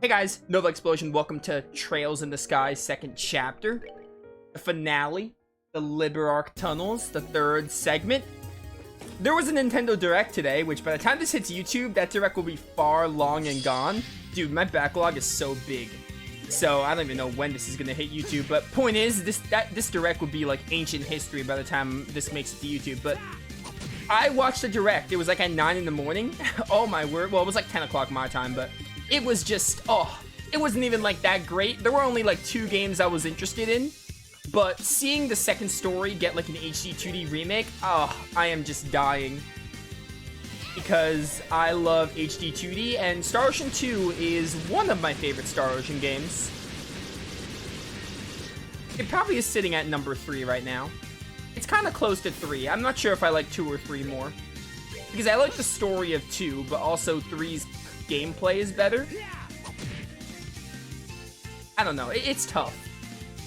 Hey guys, Novaexplosion, welcome to Trails in the Sky second chapter. The finale, the Liberarch Tunnels, the third segment. There was a Nintendo Direct today, which by the time this hits YouTube, that Direct will be far long and gone. Dude, my backlog is so big. So I don't even know when this is gonna hit YouTube, but point is, this Direct would be like ancient history by the time this makes it to YouTube. But I watched the Direct, it was like at 9 in the morning. Oh my word, well it was like 10 o'clock my time, but it was just, it wasn't even like that great. There were only like 2 games I was interested in, but seeing the second story get like an HD 2D remake, I am just dying. Because I love HD 2D, and Star Ocean 2 is one of my favorite Star Ocean games. It probably is sitting at number 3 right now. It's kind of close to 3. I'm not sure if I like 2 or 3 more. Because I like the story of 2, but also 3's gameplay is better. I don't know, it's tough.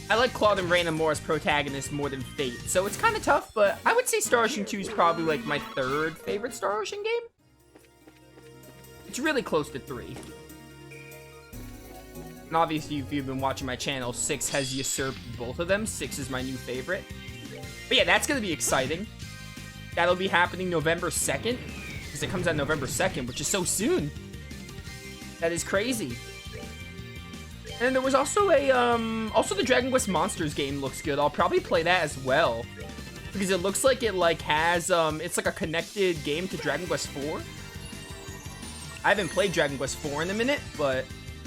I like Claude and Raina more as protagonists more than Fate, so it's kind of tough, but I would say Star Ocean 2 is probably like my 3rd favorite Star Ocean game. It's really close to 3. And obviously, if you've been watching my channel, 6 has usurped both of them. 6 is my new favorite. But yeah, that's going to be exciting. That'll be happening November 2nd, because it comes out November 2nd, which is so soon. That is crazy. And there was also a, also the Dragon Quest Monsters game looks good. I'll probably play that as well. Because it looks like it, like, has, it's like a connected game to Dragon Quest 4. I haven't played Dragon Quest 4 in a minute, but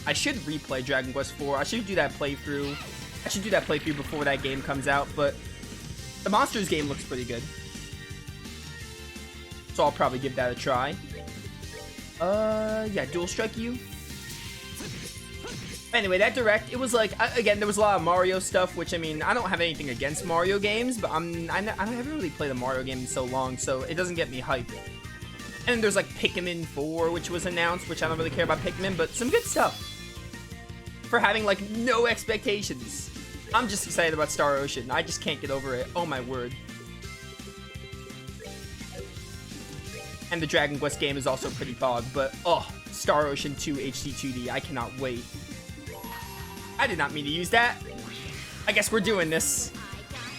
I should replay Dragon Quest 4. I should do that playthrough. I should do that playthrough before that game comes out, but the Monsters game looks pretty good. So I'll probably give that a try. Yeah, Dual Strike You. Anyway, that Direct, it was like, again, there was a lot of Mario stuff, which, I mean, I don't have anything against Mario games, but I haven't really played a Mario game in so long, so it doesn't get me hyped. And there's like Pikmin 4, which was announced, which I don't really care about Pikmin, but some good stuff. For having like no expectations. I'm just excited about Star Ocean. I just can't get over it. Oh my word. And the Dragon Quest game is also pretty bog, but Star Ocean 2 HD 2D, I cannot wait. I did not mean to use that. I guess we're doing this.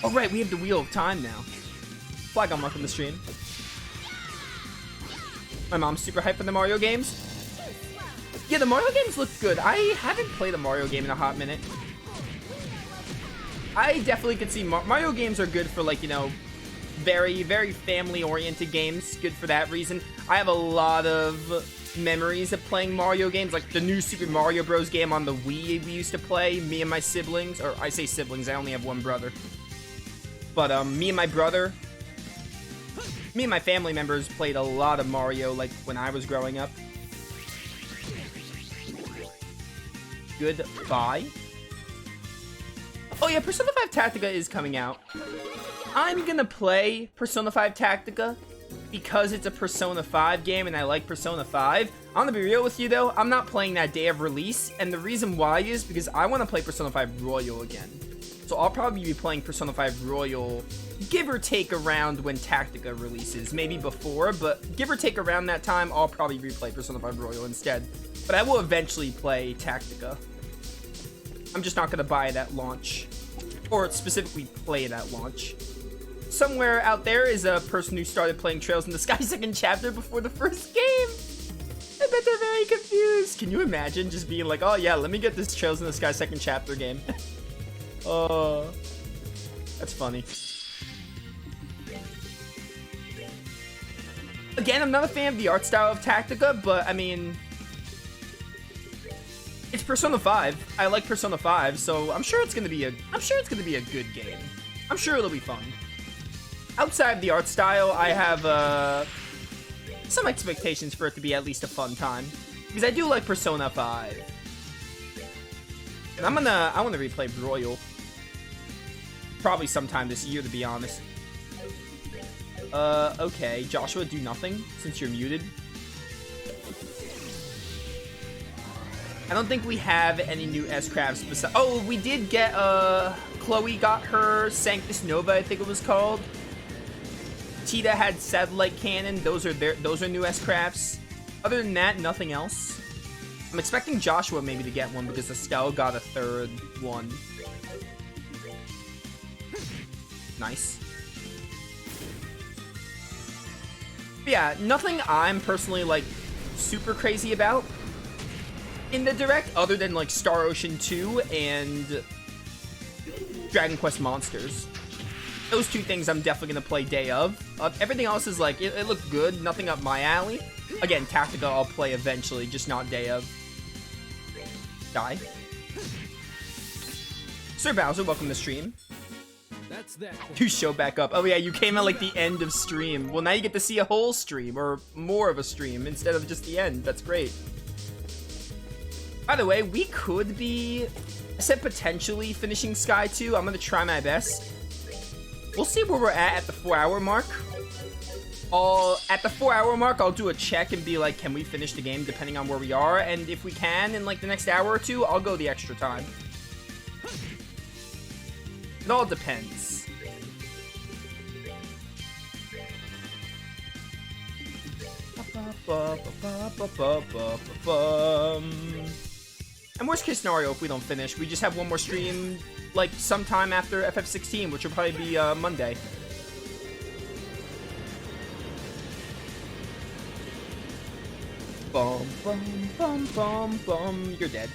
Oh right, we have the Wheel of Time now. Flag unlock on the stream. My mom's super hyped for the Mario games. Yeah, the Mario games look good. I haven't played a Mario game in a hot minute. I definitely could see Mario games are good for, like, you know, very, very family-oriented games. Good for that reason. I have a lot of memories of playing Mario games, like the new Super Mario Bros. Game on the Wii we used to play, me and my siblings, or I say siblings, I only have one brother. But, me and my brother, me and my family members played a lot of Mario, like, when I was growing up. Goodbye. Oh yeah, Persona 5 Tactica is coming out. I'm gonna play Persona 5 Tactica because it's a Persona 5 game and I like Persona 5. I'm gonna be real with you though, I'm not playing that day of release, and the reason why is because I want to play Persona 5 Royal again. So I'll probably be playing Persona 5 Royal, give or take around when Tactica releases. Maybe before, but give or take around that time, I'll probably replay Persona 5 Royal instead. But I will eventually play Tactica. I'm just not gonna buy it at launch. Or specifically play it at launch. Somewhere out there is a person who started playing Trails in the Sky second chapter before the first game. I bet they're very confused. Can you imagine just being like, oh yeah, let me get this Trails in the Sky second chapter game. Oh, that's funny. Again, I'm not a fan of the art style of Tactica, but I mean, it's Persona 5. I like Persona 5, so I'm sure it's gonna be a good game. I'm sure it'll be fun. Outside of the art style, I have some expectations for it to be at least a fun time, because I do like Persona 5. And I want to replay Royal probably sometime this year, to be honest. Okay, Joshua, do nothing since you're muted. I don't think we have any new S-Crafts besides... Oh, we did get, Chloe got her Sanctus Nova, I think it was called. Tita had Satellite Cannon. Those are new S-Crafts. Other than that, nothing else. I'm expecting Joshua maybe to get one because Estelle got a third one. Nice. But yeah, nothing I'm personally, like, super crazy about in the Direct, other than, like, Star Ocean 2 and Dragon Quest Monsters. Those two things I'm definitely going to play day of. Everything else is, like, it looked good, nothing up my alley. Again, Tactica I'll play eventually, just not day of. Die. Sir Bowser, welcome to the stream. That's that. You show back up. Oh yeah, you came at like the end of stream. Well, now you get to see a whole stream, or more of a stream, instead of just the end. That's great. By the way, we could be, I said potentially finishing Sky 2. I'm gonna try my best. We'll see where we're at the 4-hour mark. At the 4-hour mark, I'll do a check and be like, can we finish the game, depending on where we are. And if we can, in like the next hour or two, I'll go the extra time. It all depends. And worst case scenario, if we don't finish, we just have one more stream, like, sometime after FF16, which will probably be Monday. Bum, bum, bum, bum, bum. You're dead.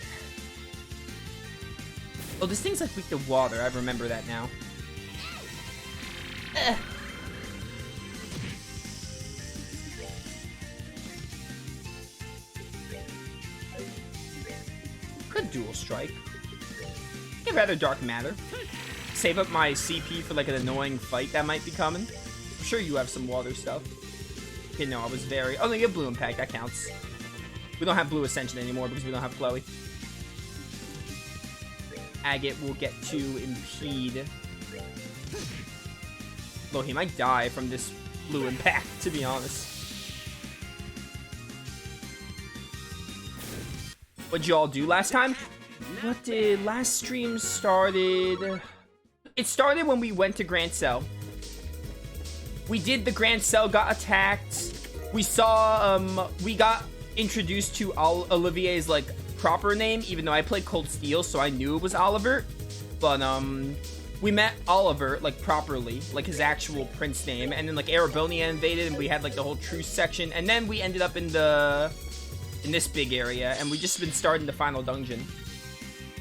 Oh, this thing's like weak to water. I remember that now. Could dual strike. I'd rather Dark Matter. Save up my CP for like an annoying fight that might be coming. I'm sure you have some water stuff. Okay, no, I was very... Oh, no, you have Blue Impact. That counts. We don't have Blue Ascension anymore because we don't have Chloe. Agate will get to impede. Though he might die from this Blue Impact, to be honest. What'd y'all do last time? What did last stream started? It started when we went to Grand Cell. We did the Grand Cell, got attacked. We saw, we got introduced to Olivier's, like, proper name, even though I played Cold Steel, so I knew it was Oliver. But, we met Oliver, like, properly, like, his actual prince name. And then, like, Arabonia invaded, and we had, like, the whole truce section. And then we ended up in this big area, and we just been starting the final dungeon.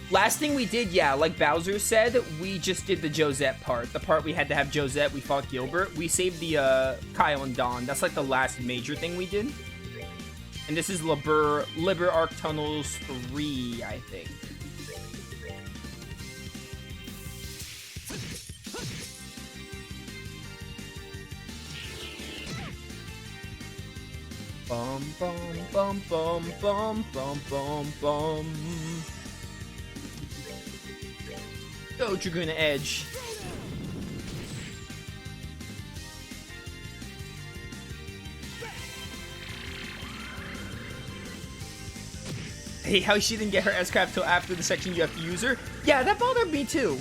Last thing we did, yeah, like Bowser said, we just did the Josette part. The part we had to have Josette, we fought Gilbert. We saved the, Kyle and Dawn. That's, like, the last major thing we did. And this is Liber Arc Tunnels 3, I think. Bum, bum, bum, bum, bum, bum, bum, bum. Go, Dragoon Edge. Hey, how she didn't get her S-Craft till after the section you have to use her? Yeah, that bothered me too.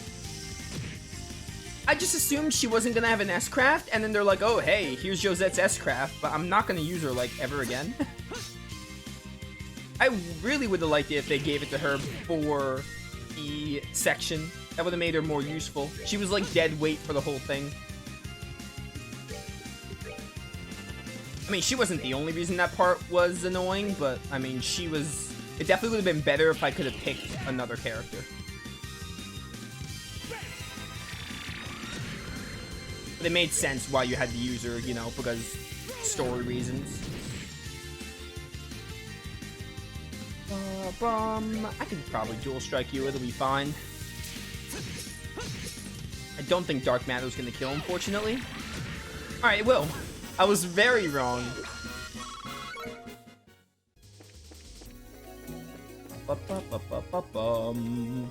I just assumed she wasn't gonna have an S-Craft, and then they're like, oh, hey, here's Josette's S-Craft, but I'm not gonna use her, like, ever again. I really would have liked it if they gave it to her for the section. That would have made her more useful. She was, like, dead weight for the whole thing. I mean, she wasn't the only reason that part was annoying, but, I mean, she was... It definitely would have been better if I could have picked another character. But it made sense why you had to use her, you know, because story reasons. I can probably dual strike you, it'll be fine. I don't think Dark Matter's gonna kill, unfortunately. Alright, it will. I was very wrong. Ba-ba-ba-ba-ba-bum.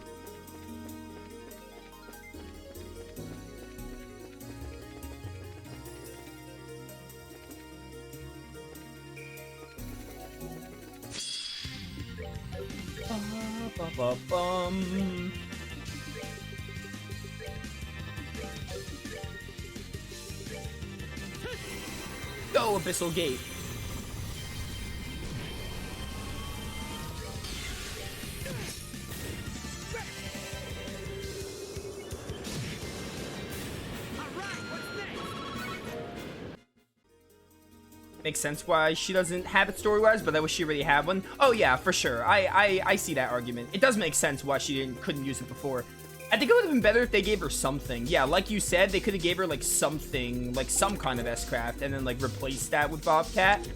Ba-ba-ba-bum. Go, Abyssal Gate. Makes sense why she doesn't have it story-wise, but I wish she already had one. Oh yeah, for sure. I see that argument. It does make sense why she couldn't use it before. I think it would have been better if they gave her something. Yeah, like you said, they could have gave her like something, like some kind of S-Craft, and then like replaced that with Bobcat.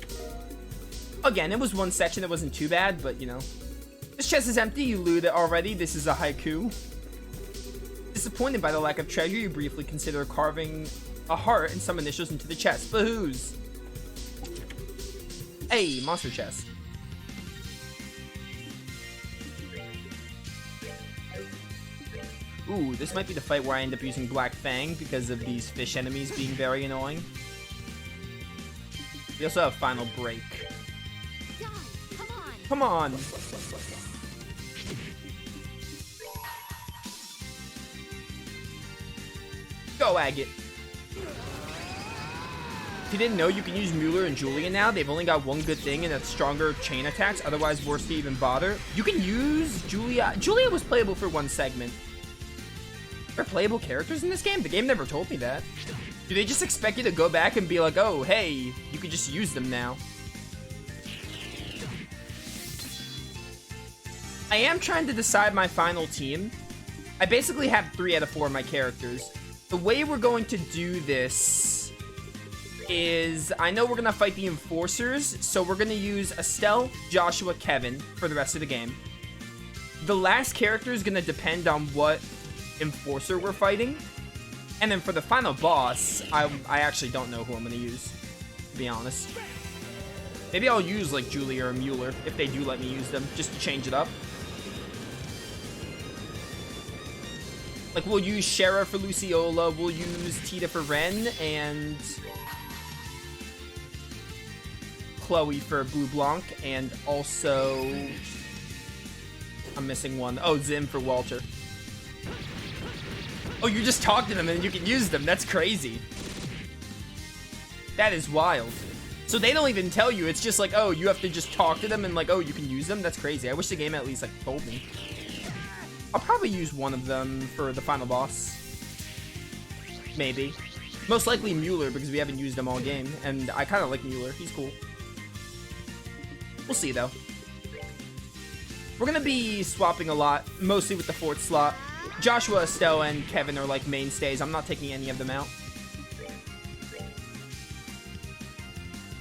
Again, it was one section that wasn't too bad, but you know. This chest is empty, you looted it already. This is a haiku. Disappointed by the lack of treasure, you briefly consider carving a heart and some initials into the chest. But whose? Hey, monster chest. Ooh, this might be the fight where I end up using Black Fang because of these fish enemies being very annoying. We also have Final Break. Come on! Go, Agate! If you didn't know, you can use Mueller and Julia now. They've only got one good thing, and that's stronger chain attacks. Otherwise, worse to even bother. You can use Julia. Julia was playable for one segment. Are playable characters in this game? The game never told me that. Do they just expect you to go back and be like, oh, hey, you could just use them now? I am trying to decide my final team. I basically have 3 out of 4 of my characters. The way we're going to do this is, I know we're going to fight the Enforcers, so we're going to use Estelle, Joshua, Kevin for the rest of the game. The last character is going to depend on what Enforcer we're fighting. And then for the final boss, I actually don't know who I'm going to use, to be honest. Maybe I'll use like Julia or Mueller if they do let me use them, just to change it up. Like, we'll use Shara for Luciola, we'll use Tita for Ren, and Chloe for Blue Blanc, and also I'm missing one. Oh, Zim for Walter. Oh, you just talk to them and you can use them. That's crazy. That is wild. So they don't even tell you. It's just like, oh, you have to just talk to them and like, oh, you can use them. That's crazy. I wish the game at least like told me. I'll probably use one of them for the final boss. Maybe. Most likely Mueller because we haven't used him all game. And I kind of like Mueller. He's cool. We'll see though. We're going to be swapping a lot. Mostly with the 4th slot. Joshua, Estelle, and Kevin are like mainstays. I'm not taking any of them out.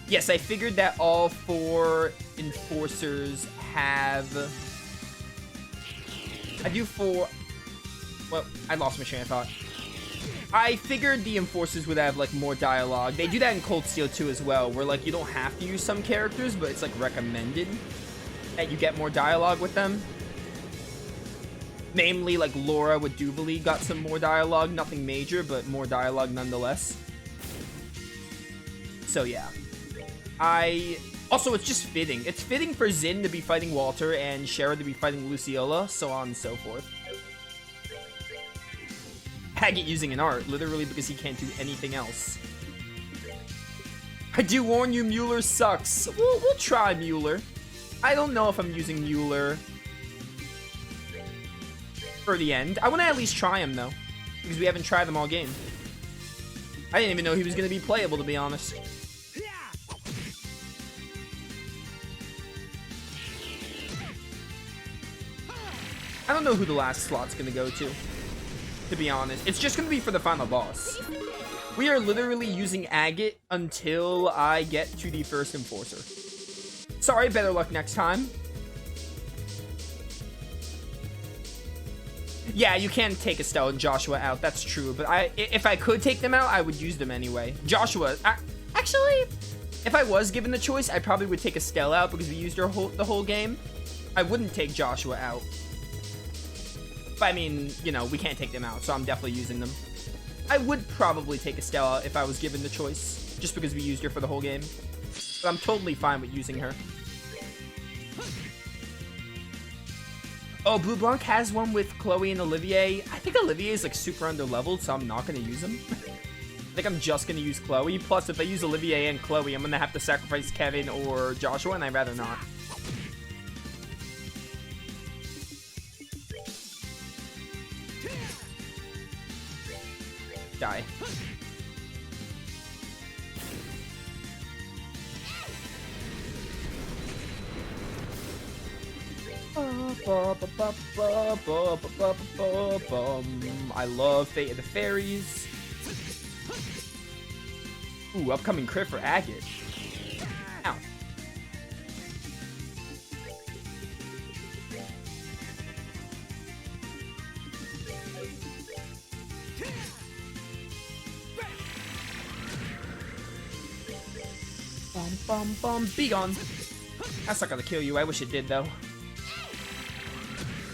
Yes, I figured that all 4 Enforcers have... I do 4... Well, I lost my train of thought. I figured the Enforcers would have like more dialogue. They do that in Cold Steel 2 as well, where like you don't have to use some characters, but it's like recommended that you get more dialogue with them. Namely, like Laura with Duvalie got some more dialogue. Nothing major, but more dialogue nonetheless. So yeah. Also, it's just fitting. It's fitting for Zin to be fighting Walter and Shara to be fighting Luciola, so on and so forth. Agate using an art, literally because he can't do anything else. I do warn you, Mueller sucks. We'll try Mueller. I don't know if I'm using Mueller for the end. I want to at least try him, though, because we haven't tried him all game. I didn't even know he was going to be playable, to be honest. I don't know who the last slot's going to go to be honest. It's just going to be for the final boss. We are literally using Agate until I get to the first Enforcer. Sorry, better luck next time. Yeah, you can take Estelle and Joshua out. That's true. But if I could take them out, I would use them anyway. Joshua... actually, if I was given the choice, I probably would take Estelle out because we used her the whole game. I wouldn't take Joshua out. But I mean, you know, we can't take them out, so I'm definitely using them. I would probably take Estelle out if I was given the choice, just because we used her for the whole game. But I'm totally fine with using her. Oh, Blue Blanc has one with Chloe and Olivier. I think Olivier is like super under-leveled, so I'm not going to use him. I think I'm just going to use Chloe. Plus, if I use Olivier and Chloe, I'm going to have to sacrifice Kevin or Joshua, and I'd rather not. Die. I love Fate of the Fairies. Ooh, upcoming crit for Agate. Ow. Be gone. That's not gonna kill you. I wish it did, though.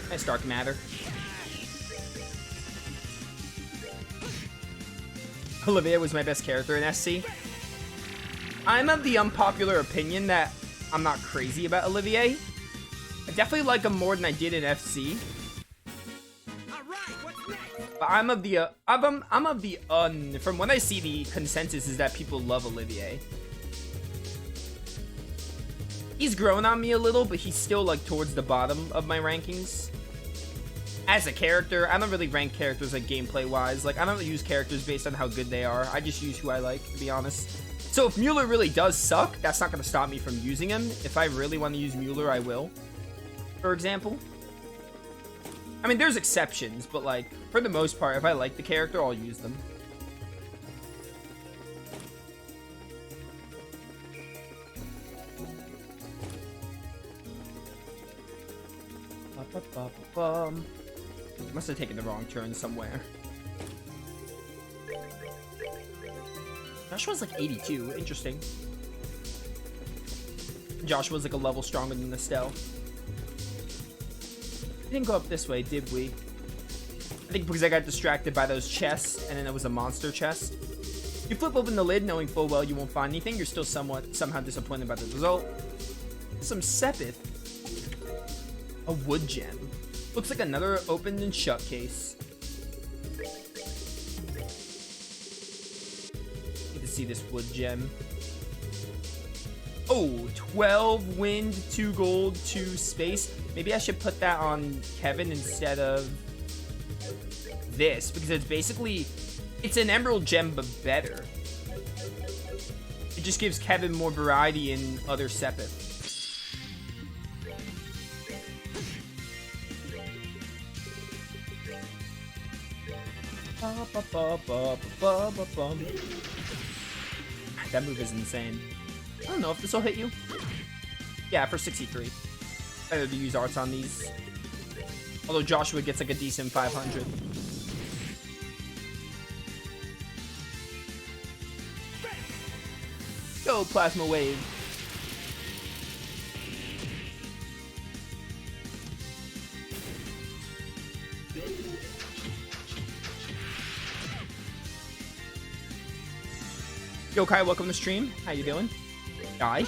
Nice dark matter. Olivia was my best character in SC. I'm of the unpopular opinion that I'm not crazy about Olivier. I definitely like him more than I did in FC. But I'm of the from what I see, the consensus is that people love Olivier. He's grown on me a little, but he's still like towards the bottom of my rankings. As a character, I don't really rank characters like gameplay wise. Like I don't use characters based on how good they are. I just use who I like, to be honest. So if Mueller really does suck, that's not going to stop me from using him. If I really want to use Mueller, I will. For example. I mean, there's exceptions, but like for the most part, if I like the character, I'll use them. Must have taken the wrong turn somewhere. Joshua's like 82. Interesting. Joshua's like a level stronger than Estelle. We didn't go up this way, did we? I think because I got distracted by those chests, and then it was a monster chest. You flip open the lid knowing full well you won't find anything. You're still somehow disappointed by the result. Some Sepith. A wood gem. Looks like another opened and shut case. Need to see this wood gem. Oh, 12 wind, 2 gold, 2 space. Maybe I should put that on Kevin instead of this, because it's basically, it's an emerald gem, but better. It just gives Kevin more variety in other Sepith. That move is insane. I don't know if this will hit you. Yeah, for 63. Better to use arts on these. Although Joshua gets like a decent 500. Go, Plasma Wave. Yo, Kai, welcome to stream. How you doing? Die.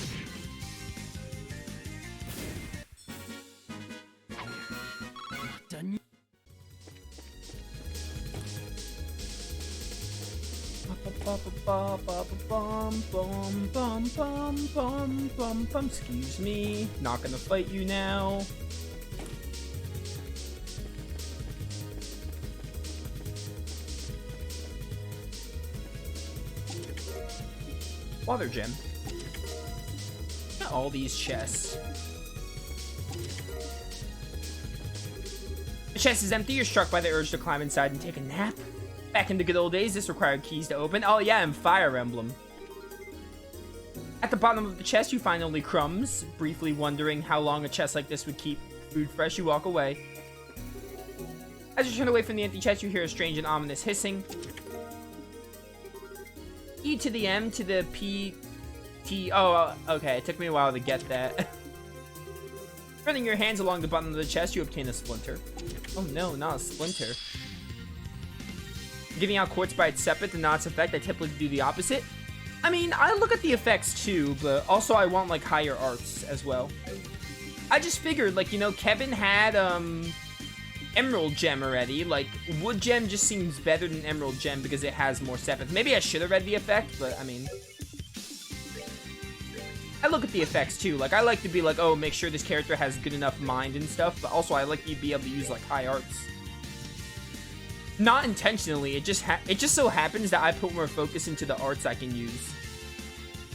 Done. Excuse me. Not gonna fight you now. Water gem. Got all these chests. The chest is empty. You're struck by the urge to climb inside and take a nap. Back in the good old days, this required keys to open. Oh yeah, and Fire Emblem. At the bottom of the chest, you find only crumbs. Briefly wondering how long a chest like this would keep food fresh, you walk away. As you turn away from the empty chest, you hear a strange and ominous hissing. E to the M to the P T. Oh, okay. It took me a while to get that. Running your hands along the bottom of the chest, you obtain a splinter. Oh no, not a splinter. Giving out quartz by its Sepith and not its effect, I typically do the opposite. I mean, I look at the effects too, but also I want like higher arts as well. I just figured, like, you know, Kevin had Emerald Gem already. Like, Wood Gem just seems better than Emerald Gem because it has more Sepith. Maybe I should have read the effect, but I mean, I look at the effects too. Like, I like to be like, oh, make sure this character has good enough mind and stuff, but also I like to be able to use like high arts. Not intentionally, it just so happens that I put more focus into the arts I can use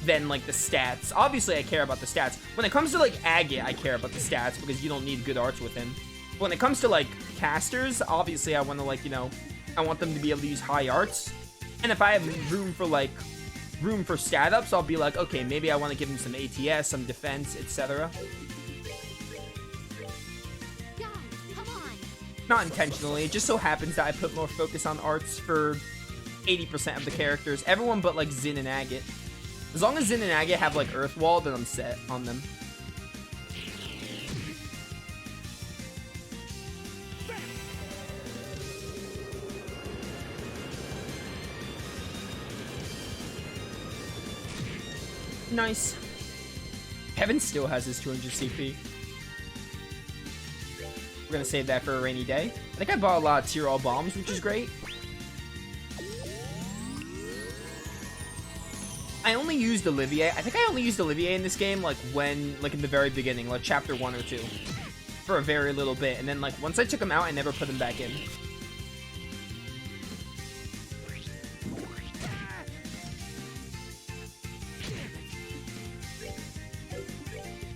than like the stats. Obviously, I care about the stats. When it comes to like Agate, I care about the stats because you don't need good arts with him. But when it comes to like casters, obviously I want to like, you know, I want them to be able to use high arts. And if I have room for stat ups, I'll be like, okay, maybe I want to give him some ATS, some defense, etc. Not intentionally, it just so happens that I put more focus on arts for 80% of the characters. Everyone but like Zin and Agate. As long as Zin and Agate have like Earth Wall, then I'm set on them. Nice. Kevin still has his 200 CP. We're gonna save that for a rainy day. I think I bought a lot of tier all bombs, which is great. I only used Olivier. I think I only used Olivier in this game, like in the very beginning, like chapter 1 or 2, for a very little bit, and then like once I took him out, I never put him back in.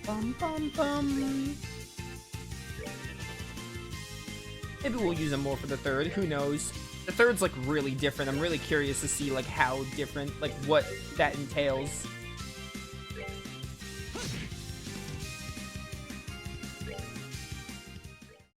Bum bum bum. Maybe we'll use him more for the third. Who knows? The third's like really different. I'm really curious to see like how different, like what that entails.